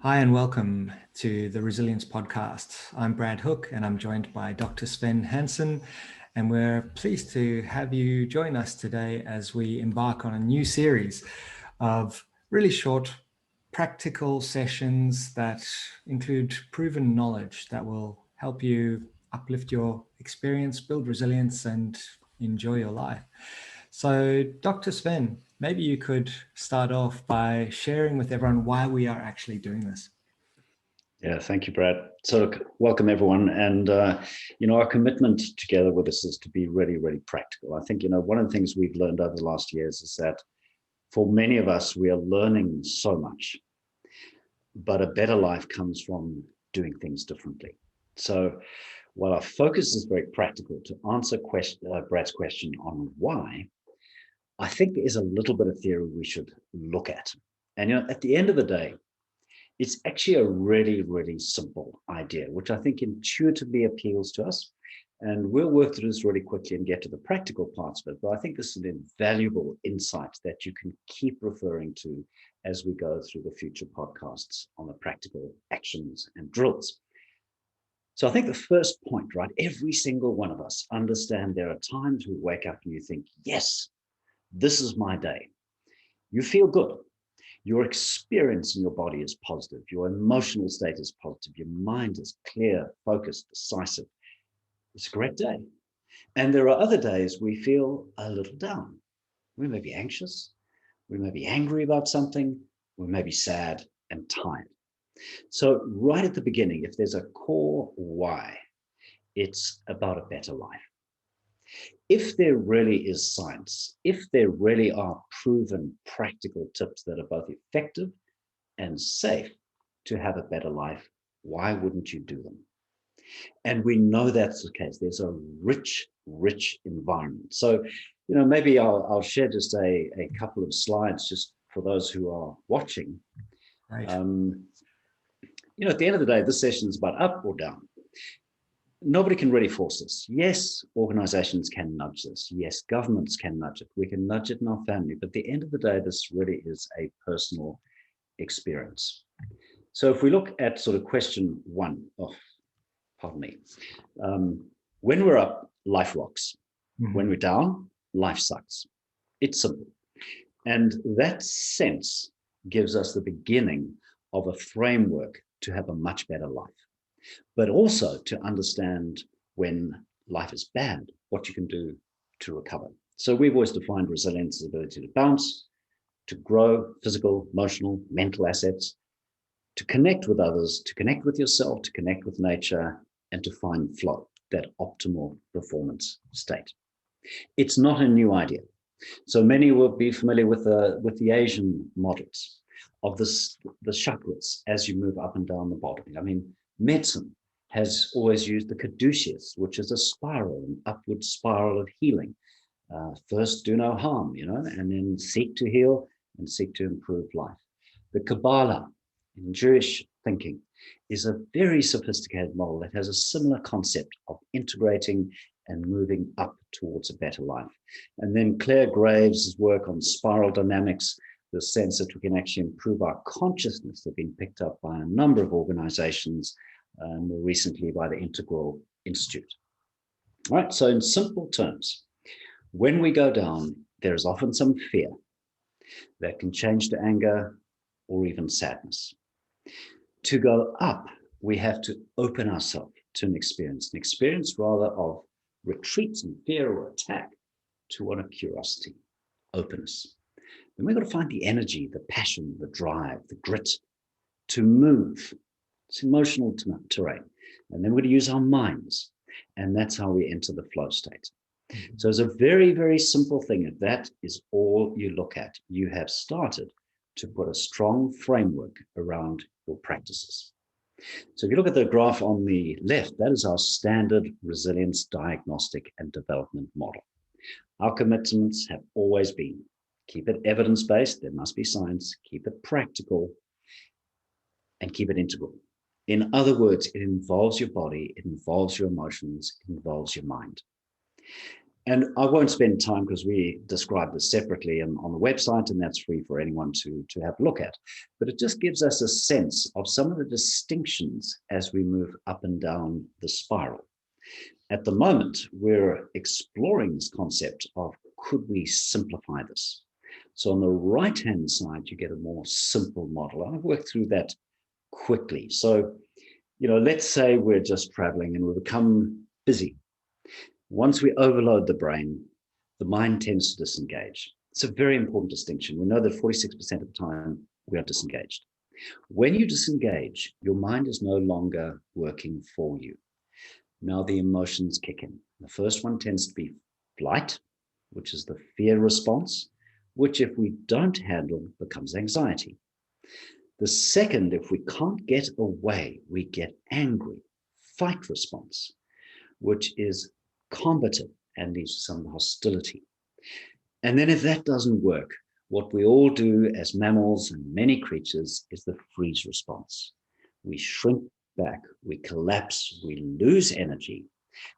Hi and welcome to the Resilience Podcast. I'm Brad Hook and I'm joined by Dr. Sven Hansen, and we're pleased to have you join us today as we embark on a new series of really short practical sessions that include proven knowledge that will help you uplift your experience, build resilience and enjoy your life. So, Dr. Sven, maybe you could start off by sharing with everyone why we are actually doing this. Yeah, thank you, Brad. So welcome everyone. And, our commitment together with this is to be really, really practical. I think, one of the things we've learned over the last years is that for many of us, we are learning so much, but a better life comes from doing things differently. So while our focus is very practical to answer Brad's question on why, I think there is a little bit of theory we should look at. And, at the end of the day, it's actually a really, really simple idea, which I think intuitively appeals to us. And we'll work through this really quickly and get to the practical parts of it. But I think this is an invaluable insight that you can keep referring to as we go through the future podcasts on the practical actions and drills. So I think the first point, right? Every single one of us understand there are times we wake up and you think, yes, this is my day. You feel good. Your experience in your body is positive. Your emotional state is positive. Your mind is clear, focused, decisive. It's a great day. And there are other days we feel a little down. We may be anxious. We may be angry about something. We may be sad and tired. So right at the beginning, if there's a core why, it's about a better life. If there really is science, if there really are proven practical tips that are both effective and safe to have a better life, why wouldn't you do them? And we know that's the case. There's a rich, rich environment. So, maybe I'll share just a couple of slides just for those who are watching. Right. At the end of the day, this session is about up or down. Nobody can really force this. Yes, organizations can nudge this. Yes, governments can nudge it. We can nudge it in our family. But at the end of the day, this really is a personal experience. So if we look at sort of question one, when we're up, life rocks. Mm-hmm. When we're down, life sucks. It's simple. And that sense gives us the beginning of a framework to have a much better life, but also to understand when life is bad, what you can do to recover. So we've always defined resilience as the ability to bounce, to grow physical, emotional, mental assets, to connect with others, to connect with yourself, to connect with nature, and to find flow, that optimal performance state. It's not a new idea. So many will be familiar with the Asian models of the chakras as you move up and down the body. I mean, medicine has always used the caduceus, which is a spiral, an upward spiral of healing. First, do no harm, and then seek to heal and seek to improve life. The Kabbalah in Jewish thinking is a very sophisticated model that has a similar concept of integrating and moving up towards a better life. And then Claire Graves' work on spiral dynamics, the sense that we can actually improve our consciousness, have been picked up by a number of organizations, more recently by the Integral Institute. All right, so in simple terms, when we go down, there is often some fear that can change to anger or even sadness. To go up, we have to open ourselves to an experience rather of retreat and fear or attack to one of curiosity, openness. Then we've got to find the energy, the passion, the drive, the grit to move. It's emotional terrain. And then we're going to use our minds. And that's how we enter the flow state. Mm-hmm. So it's a very, very simple thing. If that is all you look at, you have started to put a strong framework around your practices. So if you look at the graph on the left, that is our standard resilience diagnostic and development model. Our commitments have always been, keep it evidence-based, there must be science, keep it practical, and keep it integral. In other words, it involves your body, it involves your emotions, it involves your mind. And I won't spend time because we describe this separately on the website, and that's free for anyone to have a look at. But it just gives us a sense of some of the distinctions as we move up and down the spiral. At the moment, we're exploring this concept of, could we simplify this? So on the right-hand side, you get a more simple model. I've worked through that quickly. So, let's say we're just traveling and we become busy. Once we overload the brain, the mind tends to disengage. It's a very important distinction. We know that 46% of the time we are disengaged. When you disengage, your mind is no longer working for you. Now the emotions kick in. The first one tends to be flight, which is the fear response, which if we don't handle becomes anxiety. The second, if we can't get away, we get angry, fight response, which is combative and leads to some hostility. And then if that doesn't work, what we all do as mammals and many creatures is the freeze response. We shrink back, we collapse, we lose energy.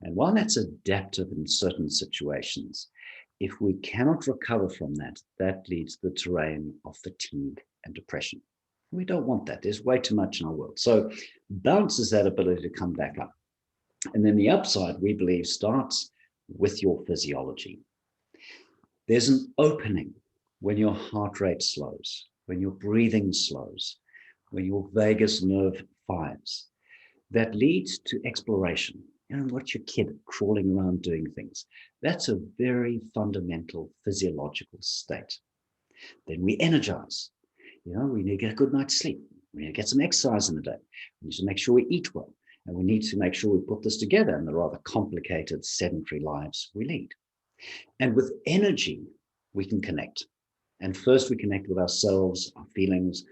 And while that's adaptive in certain situations, if we cannot recover from that, that leads to the terrain of fatigue and depression. We don't want that. There's way too much in our world. So bounce is that ability to come back up. And then the upside, we believe, starts with your physiology. There's an opening when your heart rate slows, when your breathing slows, when your vagus nerve fires. That leads to exploration. What's your kid crawling around doing things? That's a very fundamental physiological state. Then we energize. We need to get a good night's sleep. We need to get some exercise in the day. We need to make sure we eat well. And we need to make sure we put this together in the rather complicated, sedentary lives we lead. And with energy, we can connect. And first we connect with ourselves, our feelings,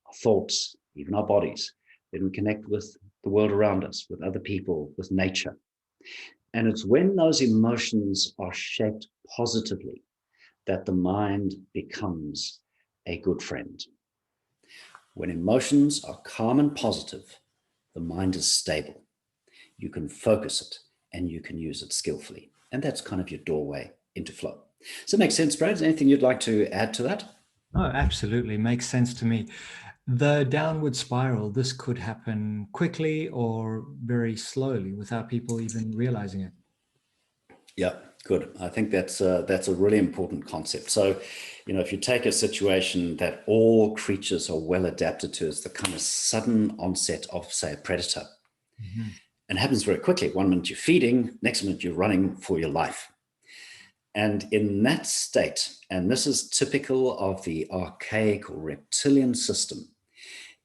our thoughts, even our bodies. Then we connect with the world around us, with other people, with nature. And it's when those emotions are shaped positively that the mind becomes a good friend. When emotions are calm and positive, the mind is stable. You can focus it and you can use it skillfully. And that's kind of your doorway into flow. Does that make sense, Brad? Is there anything you'd like to add to that? Oh, absolutely. Makes sense to me. The downward spiral, this could happen quickly or very slowly without people even realizing it. Yeah, good. I think that's a really important concept. So, if you take a situation that all creatures are well adapted to, is the kind of sudden onset of, say, a predator. Mm-hmm. And it happens very quickly. One minute you're feeding, next minute you're running for your life. And in that state, and this is typical of the archaic or reptilian system,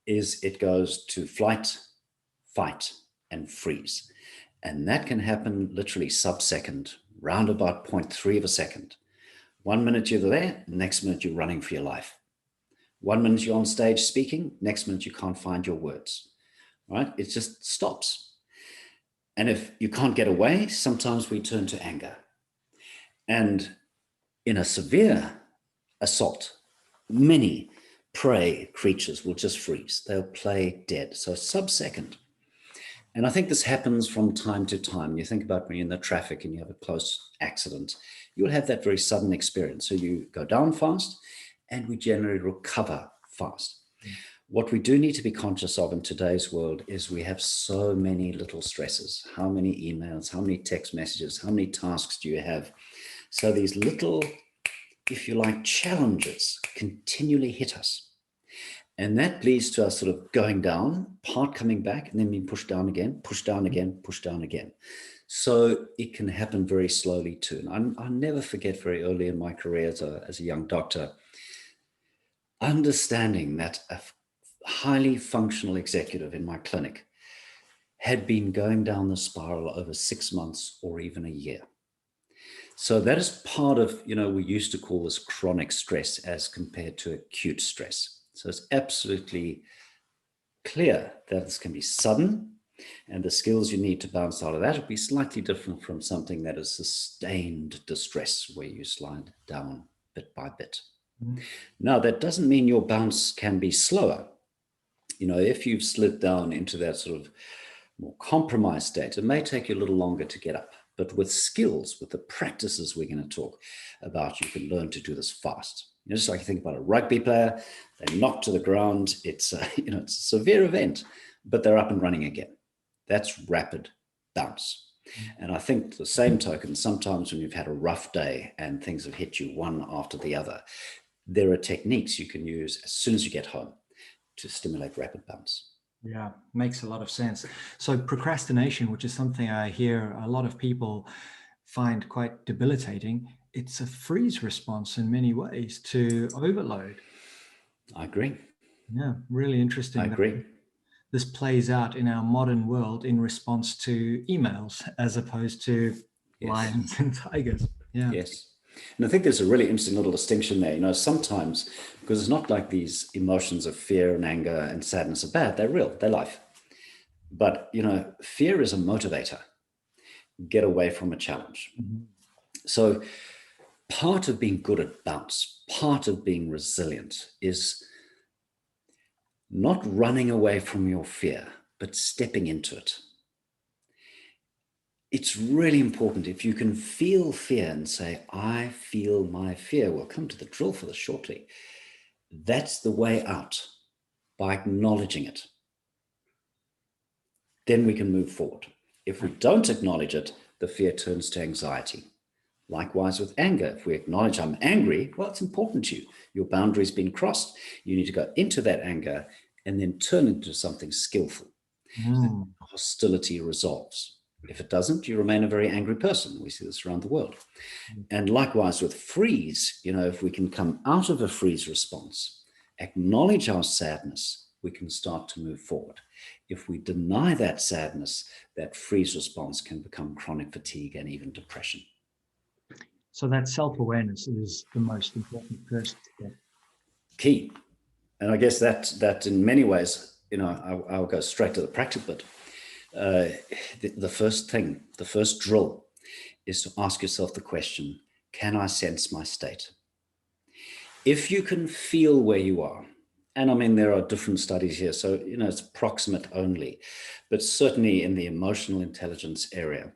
is it goes to flight, fight, and freeze. And that can happen literally sub-second, round about 0.3 of a second. 1 minute you're there, next minute you're running for your life. 1 minute you're on stage speaking, next minute you can't find your words, right? It just stops. And if you can't get away, sometimes we turn to anger. And in a severe assault, many prey creatures will just freeze. They'll play dead. So sub-second. And I think this happens from time to time. You think about when you're in the traffic and you have a close accident, you'll have that very sudden experience. So you go down fast and we generally recover fast. What we do need to be conscious of in today's world is we have so many little stresses. How many emails, how many text messages, how many tasks do you have? So these little, if you like, challenges continually hit us. And that leads to us sort of going down, part coming back, and then being pushed down again, pushed down again, pushed down again. So it can happen very slowly too. And I'll never forget very early in my career as a young doctor, understanding that a highly functional executive in my clinic had been going down the spiral over 6 months or even a year. So that is part of, we used to call this chronic stress as compared to acute stress. So it's absolutely clear that this can be sudden, and the skills you need to bounce out of that will be slightly different from something that is sustained distress, where you slide down bit by bit. Mm-hmm. Now, that doesn't mean your bounce can be slower. If you've slid down into that sort of more compromised state, it may take you a little longer to get up. But with skills, with the practices we're going to talk about, you can learn to do this fast. Just like you think about a rugby player, they're knocked to the ground. It's it's a severe event, but they're up and running again. That's rapid bounce. And I think the same token, sometimes when you've had a rough day and things have hit you one after the other, there are techniques you can use as soon as you get home to stimulate rapid bounce. Yeah, makes a lot of sense. So procrastination, which is something I hear a lot of people find quite debilitating, it's a freeze response in many ways to overload. I agree. Yeah, really interesting. I agree. This plays out in our modern world in response to emails as opposed to lions and tigers. Yeah. Yes. And I think there's a really interesting little distinction there. Sometimes, because it's not like these emotions of fear and anger and sadness are bad, they're real, they're life. But, fear is a motivator. Get away from a challenge. Mm-hmm. So part of being good at bounce, part of being resilient is not running away from your fear, but stepping into it. It's really important if you can feel fear and say, I feel my fear. We'll come to the drill for this shortly. That's the way out, by acknowledging it. Then we can move forward. If we don't acknowledge it, the fear turns to anxiety. Likewise with anger. If we acknowledge I'm angry, well, it's important to you. Your boundary's been crossed. You need to go into that anger and then turn into something skillful. Hostility resolves. If it doesn't, you remain a very angry person. We see this around the world. And likewise with freeze, if we can come out of a freeze response, acknowledge our sadness, we can start to move forward. If we deny that sadness, that freeze response can become chronic fatigue and even depression. So that self-awareness is the most important first step. Key. And I guess that in many ways, I'll go straight to the practical bit. The first thing, the first drill is to ask yourself the question, can I sense my state? If you can feel where you are, and I mean, there are different studies here, so, it's approximate only, but certainly in the emotional intelligence area,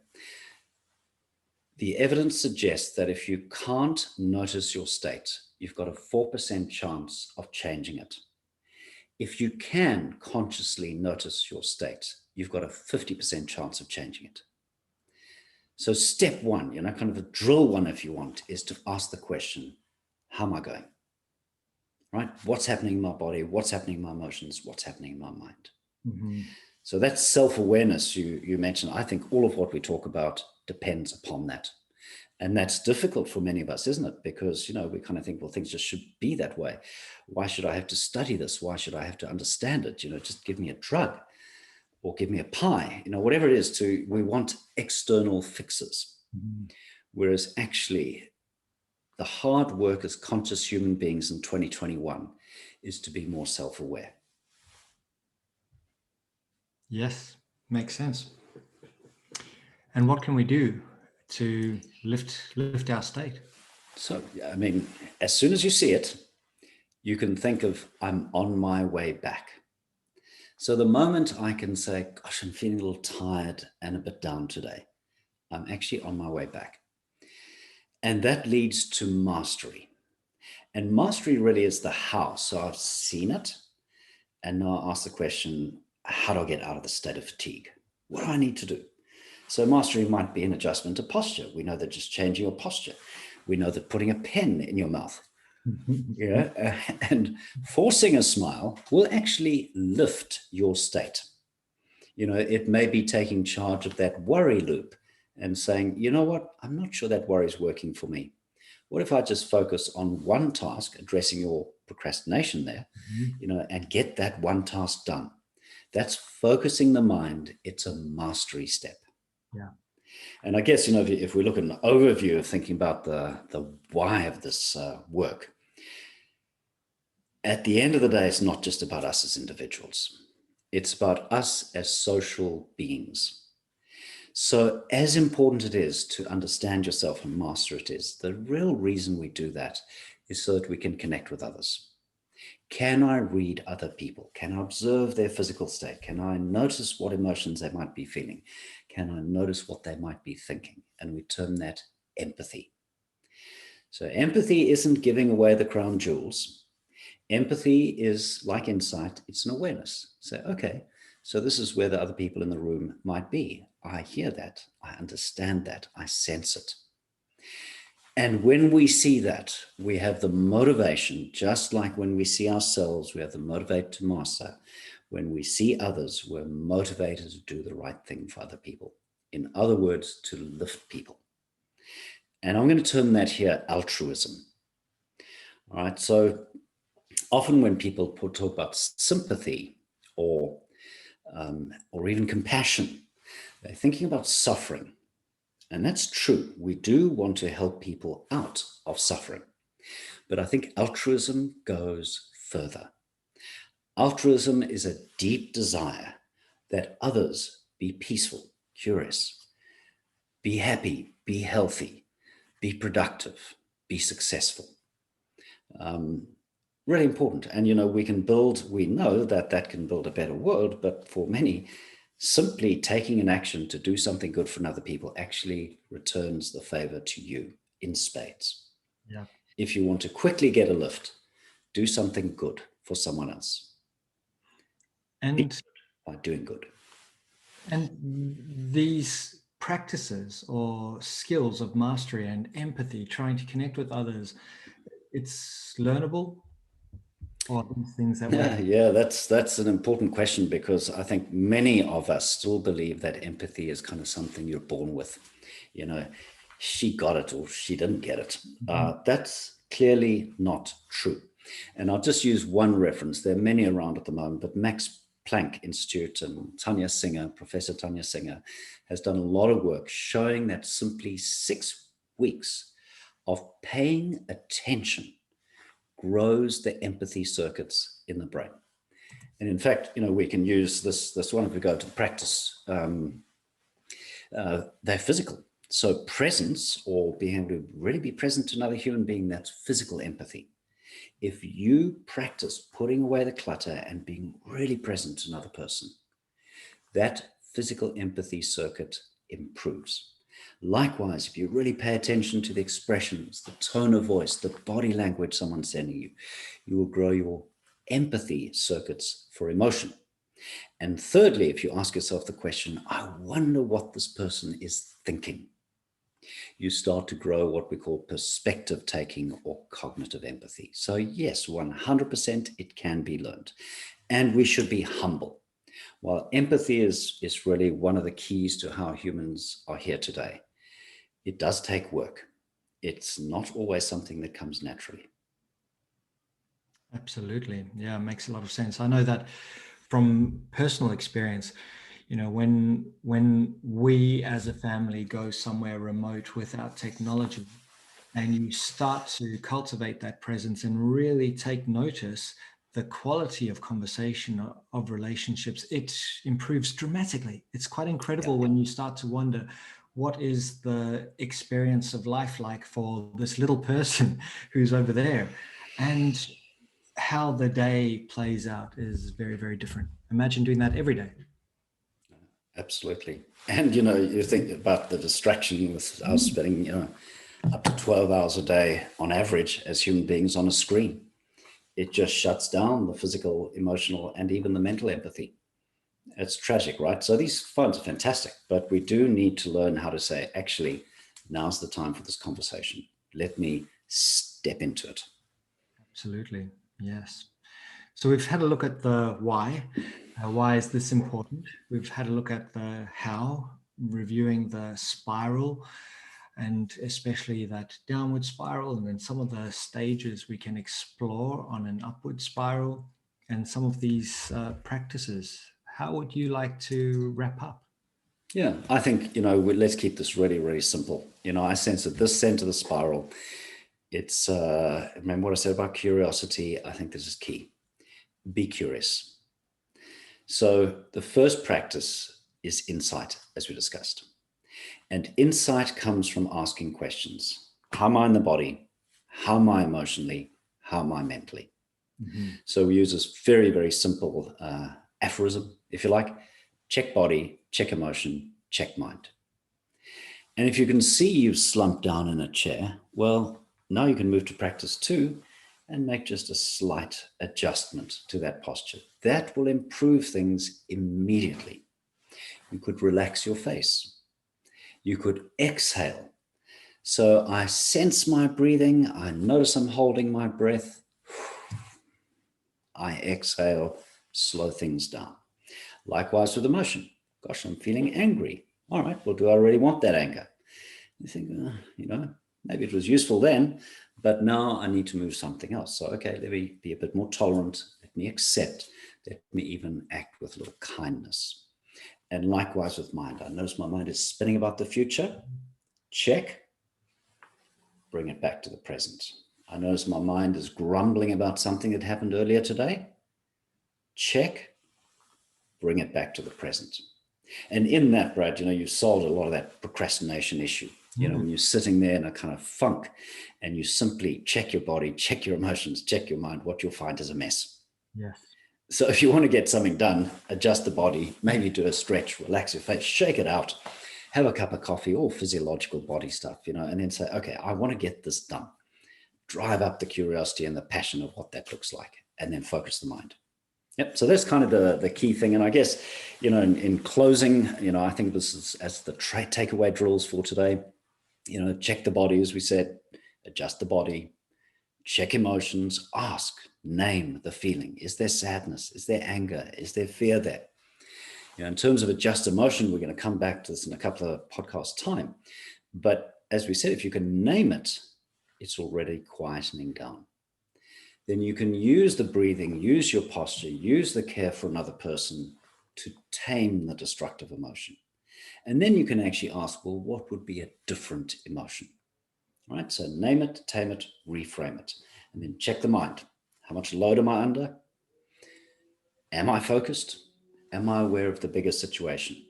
the evidence suggests that if you can't notice your state, you've got a 4% chance of changing it. If you can consciously notice your state, you've got a 50% chance of changing it. So step one, kind of a drill one if you want, is to ask the question, how am I going? Right? What's happening in my body? What's happening in my emotions? What's happening in my mind? Mm-hmm. So that's self-awareness you mentioned. I think all of what we talk about depends upon that. And that's difficult for many of us, isn't it? Because, we kind of think, well, things just should be that way. Why should I have to study this? Why should I have to understand it? Just give me a drug or give me a pie, whatever it is. We want external fixes. Mm-hmm. Whereas actually the hard work as conscious human beings in 2021 is to be more self-aware. Yes, makes sense. And what can we do to lift our state? So, I mean, as soon as you see it, you can think of, I'm on my way back. So the moment I can say, gosh, I'm feeling a little tired and a bit down today, I'm actually on my way back. And that leads to mastery. And mastery really is the how. So I've seen it. And now I ask the question, how do I get out of the state of fatigue? What do I need to do? So mastery might be an adjustment to posture. We know that just changing your posture. We know that putting a pen in your mouth, and forcing a smile will actually lift your state. It may be taking charge of that worry loop and saying, you know what, I'm not sure that worry is working for me. What if I just focus on one task, addressing your procrastination there, and get that one task done? That's focusing the mind. It's a mastery step. Yeah. And I guess, if we look at an overview of thinking about the why of this work, at the end of the day, it's not just about us as individuals. It's about us as social beings. So as important it is to understand yourself and master it is, the real reason we do that is so that we can connect with others. Can I read other people? Can I observe their physical state? Can I notice what emotions they might be feeling? Can I notice what they might be thinking? And we term that empathy. So empathy isn't giving away the crown jewels. Empathy is like insight. It's an awareness. Say, okay, so this is where the other people in the room might be. I hear that. I understand that. I sense it. And when we see that, we have the motivation, just like when we see ourselves, we have the motivate to master. When we see others, we're motivated to do the right thing for other people. In other words, to lift people. And I'm going to term that here altruism. All right. So often when people talk about sympathy or even compassion, they're thinking about suffering. And that's true. We do want to help people out of suffering. But I think altruism goes further. Altruism is a deep desire that others be peaceful, curious, be happy, be healthy, be productive, be successful. Really important. And, we know that can build a better world, but for many, simply taking an action to do something good for other people actually returns the favor to you in spades. Yeah. If you want to quickly get a lift, do something good for someone else. And by doing good. And these practices or skills of mastery and empathy, trying to connect with others, it's learnable, or these things that Yeah, that's an important question, because I think many of us still believe that empathy is kind of something you're born with. She got it or she didn't get it. That's clearly not true. And I'll just use one reference. There are many around at the moment, but Max Planck Institute and Professor Tanya Singer, has done a lot of work showing that simply 6 weeks of paying attention grows the empathy circuits in the brain. And in fact, we can use this one if we go to practice. They're physical. So presence, or being able to really be present to another human being, that's physical empathy. If you practice putting away the clutter and being really present to another person, that physical empathy circuit improves. Likewise, if you really pay attention to the expressions, the tone of voice, the body language someone's sending you, you will grow your empathy circuits for emotion. And thirdly, if you ask yourself the question, I wonder what this person is thinking, you start to grow what we call perspective taking or cognitive empathy. So yes, 100% it can be learned. And we should be humble. While empathy is really one of the keys to how humans are here today, it does take work. It's not always something that comes naturally. Absolutely. Yeah, it makes a lot of sense. I know that from personal experience, when we as a family go somewhere remote without technology, and you start to cultivate that presence and really take notice, the quality of conversation, of relationships, it improves dramatically. It's quite incredible when you start to wonder, what is the experience of life like for this little person who's over there? And how the day plays out is very, very different. Imagine doing that every day. Absolutely. And, you think about the distraction with us spending, up to 12 hours a day on average as human beings on a screen. It just shuts down the physical, emotional, and even the mental empathy. It's tragic, right? So these phones are fantastic, but we do need to learn how to say, actually, now's the time for this conversation. Let me step into it. Absolutely. Yes. So we've had a look at the why. Why is this important? We've had a look at the how, reviewing the spiral, and especially that downward spiral, and then some of the stages we can explore on an upward spiral, and some of these practices. How would you like to wrap up? Yeah, I think, let's keep this really, really simple. I sense that this center of the spiral, it's, remember what I said about curiosity? I think this is key. Be curious. So the first practice is insight, as we discussed. And insight comes from asking questions. How am I in the body? How am I emotionally? How am I mentally? Mm-hmm. So we use this very, very simple aphorism, if you like. Check body, check emotion, check mind. And if you can see you've slumped down in a chair, well, now you can move to practice 2 and make just a slight adjustment to that posture. That will improve things immediately. You could relax your face. You could exhale. So I sense my breathing. I notice I'm holding my breath. I exhale, slow things down. Likewise with emotion. Gosh, I'm feeling angry. All right, well, do I really want that anger? You think, maybe it was useful then, but now I need to move something else. So, okay, let me be a bit more tolerant. Let me accept. Let me even act with a little kindness. And likewise with mind. I notice my mind is spinning about the future. Check. Bring it back to the present. I notice my mind is grumbling about something that happened earlier today. Check. Bring it back to the present. And in that, Brad, you solved a lot of that procrastination issue. When you're sitting there in a kind of funk and you simply check your body, check your emotions, check your mind, what you'll find is a mess. Yes. So if you want to get something done, adjust the body, maybe do a stretch, relax your face, shake it out, have a cup of coffee, all physiological body stuff, and then say, okay, I want to get this done. Drive up the curiosity and the passion of what that looks like, and then focus the mind. Yep. So that's kind of the key thing. And I guess, in closing, I think this is as the takeaway drills for today, check the body, as we said, adjust the body, check emotions, ask, name the feeling. Is there sadness? Is there anger? Is there fear there? In terms of adjust emotion, we're going to come back to this in a couple of podcasts' time. But as we said, if you can name it, it's already quietening down. Then you can use the breathing, use your posture, use the care for another person to tame the destructive emotion. And then you can actually ask, well, what would be a different emotion? All right, so name it, tame it, reframe it, and then check the mind. How much load am I under? Am I focused? Am I aware of the bigger situation?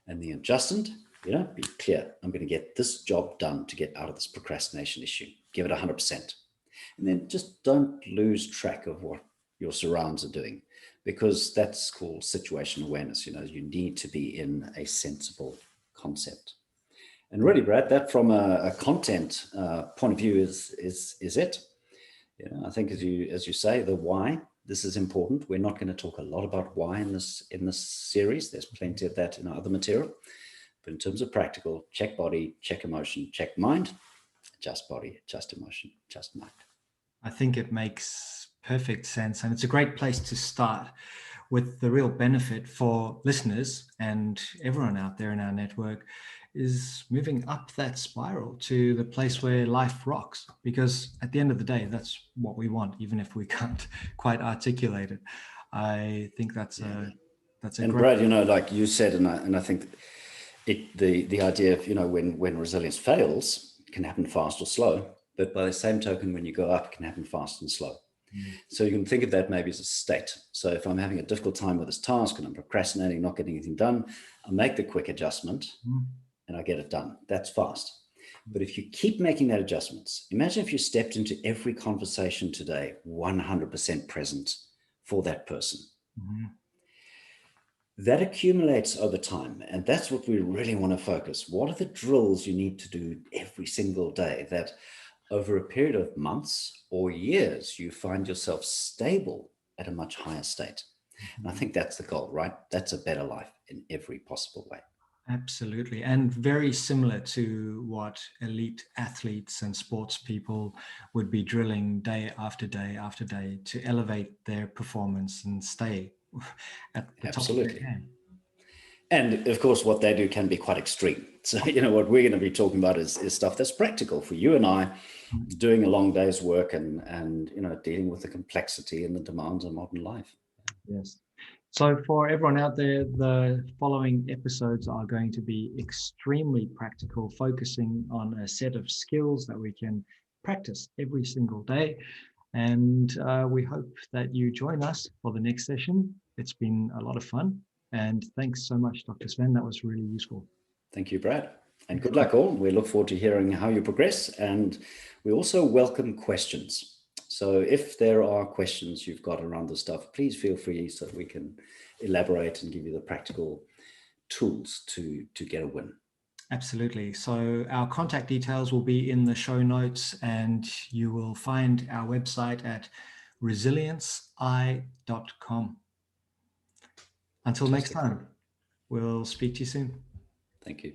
And the adjustment, be clear. I'm going to get this job done to get out of this procrastination issue. Give it 100%. And then just don't lose track of what your surrounds are doing, because that's called situational awareness. You need to be in a sensible concept. And really, Brad, that from a content point of view is it. I think as you say, the why. This is important. We're not going to talk a lot about why in this series. There's plenty of that in our other material. But in terms of practical, check body, check emotion, check mind, adjust body, adjust emotion, adjust mind. I think it makes perfect sense. And it's a great place to start with the real benefit for listeners and everyone out there in our network is moving up that spiral to the place where life rocks. Because at the end of the day, that's what we want, even if we can't quite articulate it. I think that's a and great... Brad, like you said, and I think the idea of, when resilience fails, it can happen fast or slow. But by the same token, when you go up, it can happen fast and slow. So you can think of that maybe as a state. So if I'm having a difficult time with this task and I'm procrastinating, not getting anything done, I'll make the quick adjustment and I get it done. That's fast. But if you keep making that adjustments, imagine if you stepped into every conversation today 100% present for that person. That accumulates over time. And that's what we really want to focus. What are the drills you need to do every single day that over a period of months or years, you find yourself stable at a much higher state? And I think that's the goal, right? That's a better life in every possible way. Absolutely. And very similar to what elite athletes and sports people would be drilling day after day after day to elevate their performance and stay at the top of their game. And of course, what they do can be quite extreme. So, what we're going to be talking about is stuff that's practical for you and I, doing a long day's work and dealing with the complexity and the demands of modern life. Yes. So for everyone out there, the following episodes are going to be extremely practical, focusing on a set of skills that we can practice every single day. And we hope that you join us for the next session. It's been a lot of fun. And thanks so much, Dr. Sven. That was really useful. Thank you, Brad. And good luck all. We look forward to hearing how you progress. And we also welcome questions. So if there are questions you've got around this stuff, please feel free so that we can elaborate and give you the practical tools to get a win. Absolutely. So our contact details will be in the show notes, and you will find our website at resilienceeye.com. Until next time, we'll speak to you soon. Thank you.